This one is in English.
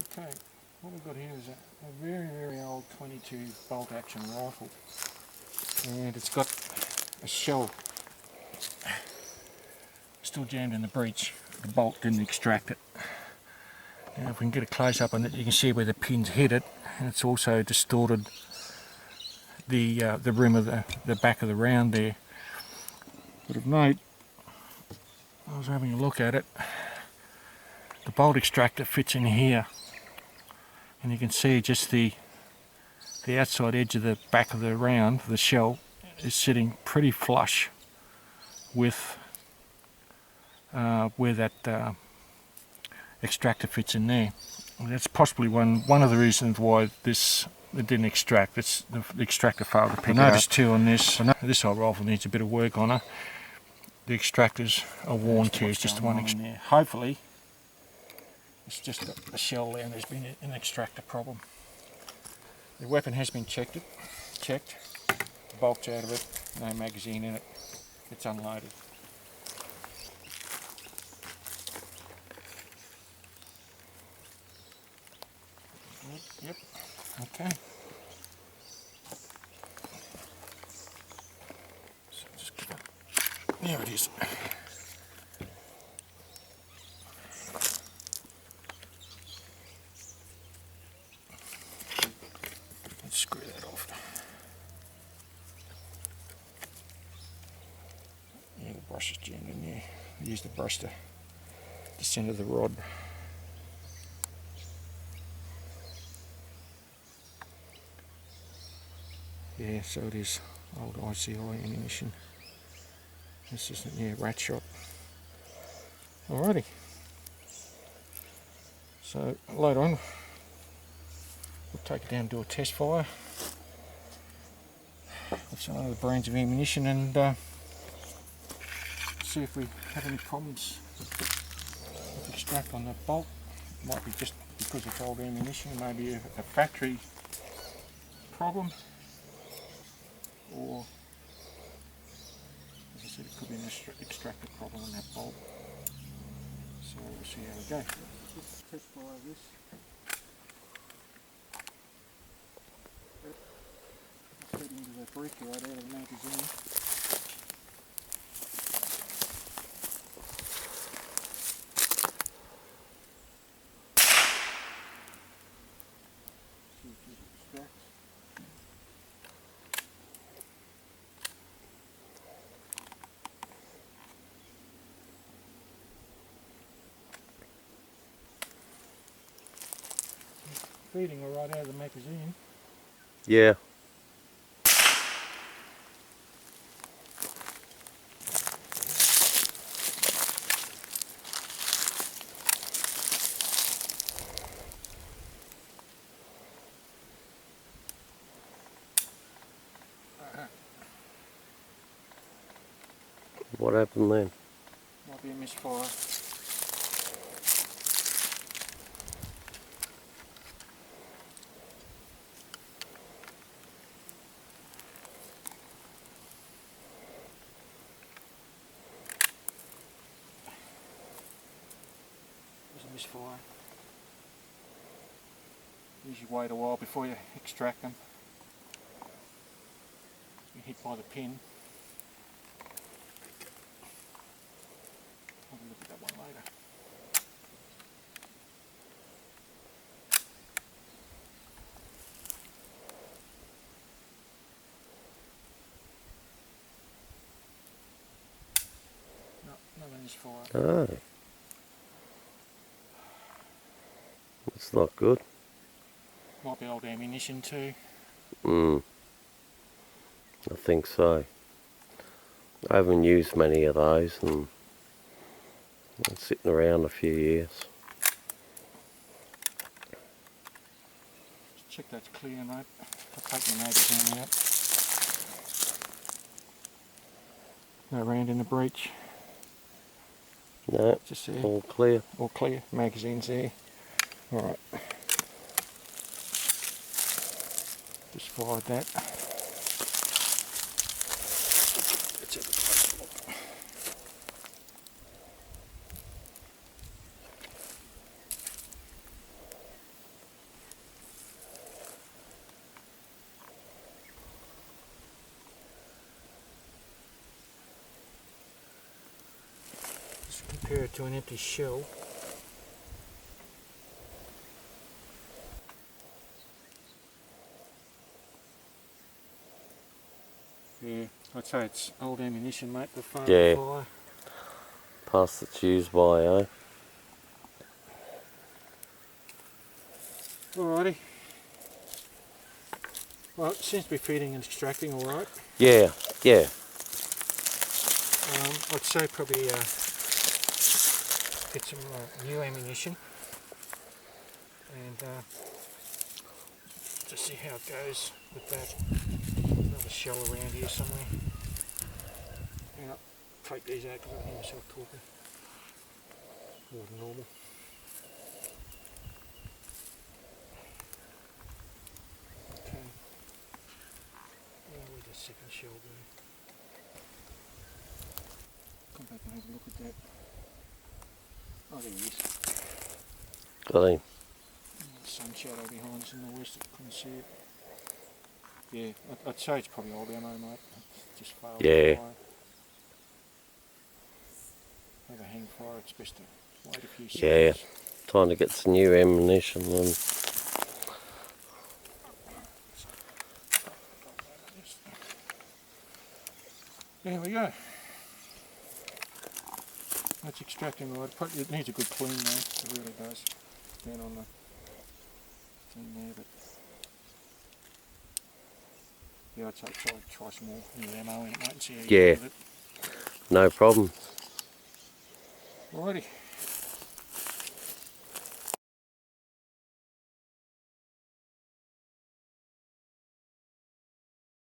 Okay, what we've got here is a very, very old 22 bolt action rifle, and it's got a shell still jammed in the breech. The bolt didn't extract it. Now if we can get a close up on it, you can see where the pins hit it, and it's also distorted the rim of the back of the round there. But of note, I was having a look at it, the bolt extractor fits in here, and you can see just the outside edge of the back of the round, the shell, is sitting pretty flush with where that extractor fits in there. And that's possibly one of the reasons why it didn't extract. It's the extractor failed to pick it up. Notice too on this old rifle needs a bit of work on it. The extractors are worn too. It's just one in there. Hopefully, it's just a shell there, and there's been an extractor problem. The weapon has been checked. The bolt's out of it. No magazine in it. It's unloaded. Yep. Okay. So just give it. There it is. Let's screw that off. Yeah, the brush is jammed in there. Use the brush to center the rod. Yeah, so it is old ICI ammunition. This isn't, yeah, rat shot. Alrighty. So later on, we'll take it down and do a test fire with some other brands of ammunition and see if we have any problems with extract on that bolt. It might be just because it's old ammunition, maybe a factory problem. Or, as I said, it could be an extractor problem on that bolt. So we'll see how we go. Let's test fire this. Let's get into the breech right out of the magazine. See if it extracts. Feeding right out of the magazine. Yeah. What happened then? Might be a misfire. Misfire. Usually wait a while before you extract them. You're hit by the pin. Have a look at that one later. No misfire. Oh. That's not good. Might be old ammunition too. I think so. I haven't used many of those and I'm sitting around a few years. Just check that's clear, mate. I'll take the magazine out. No round in the breech. No, just there. all clear. All clear. Magazine's there. Alright. Just fired that. Let's have a close look. compare it to an empty shell. Yeah, I'd say it's old ammunition, mate, the foam Yeah. fire. Past its use by, eh? Alrighty. Well, it seems to be feeding and extracting alright. Yeah, yeah. I'd say probably get some new ammunition and just see how it goes with that. Another shell around here somewhere. Hang on, take these out because I can hear myself talking more than normal. Okay. Where's the second shell going? Come back and have a look at that. Oh, there he is. Got him. Sun shadow behind us in the west, I couldn't see it. Yeah, I'd say it's probably old ammo, mate. It's just failed Yeah. to fire. Have a hang fire, it's best to wait a few Yeah. seconds. Time to get some new ammunition and There we go. That's extracting right. It needs a good clean though, it really does. Down on the thing there, but yeah, I'd say try some more new ammo in it, mate, and see how you Yeah. get with it. no problem. Alrighty.